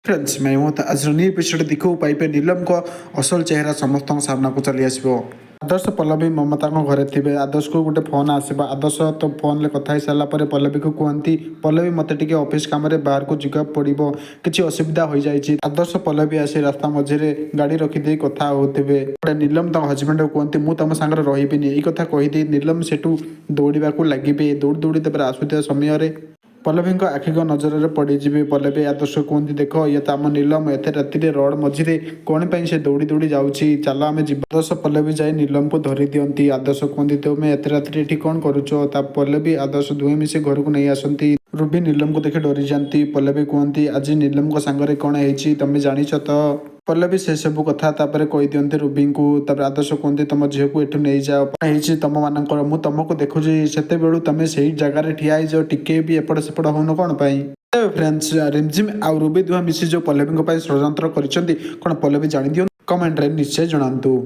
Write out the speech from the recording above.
Friends मैं हूँ आज न्यू एपिसोड देखो पाइबे नीलम को असल चेहरा समस्त सामना को चली आसो। आदर्श पल्लवी ममता घरे थे। आदर्श को गोटे फोन आसवा। आदर्श तो फोन में कथा सारापर पल्लवी को कहती पल्लवी मत टे ऑफिस कम बाहर को जा पड़ो किसी असुविधा हो जाए। आदर्श पल्लवी आसी रास्ता मझे गाड़ी रखिदे कथा होते नीलम तक हजबैंड को कहती मुझ तुम सागर रही यही कथा कहीदे नीलम सेठू दौड़ा लगे दौड़ी दौड़ी आसुवा समय पल्लवी आखिक नजर पड़े। पल्लवी आदर्श कहती देख ये तो आम नीलम एत राति रोड मझे कौन पर से दौड़ी दौड़ी जाऊँगी चल आम जी। आदर्श पल्लवी जाए नीलम को धरी दिखती। आदर्श कहती तुम एत राति ये कौन करुच। पल्लवी आदर्श दुहे मिसे घर को नहीं आसती। रूबी नीलम को देखे डरी जाती। पल्लवी कहती आज नीलम को सांगरे कौन है तुम जाच तो। पल्लवी से सब कथा कही दिखती रूबी को। आदर्श कहते तुम झील को एठू नहीं जाओ तुम मान मुझे तुमको देखुची से तुम से जगार ठिया टिके भी एपट सेपट होन कौन फ्रेंड्स रिमझिम आउ रूबी दुह मिसी जो पल्लवी षड्यंत्र कर पल्लवी जाणी दियो कमेंट रे निश्चय जनातु।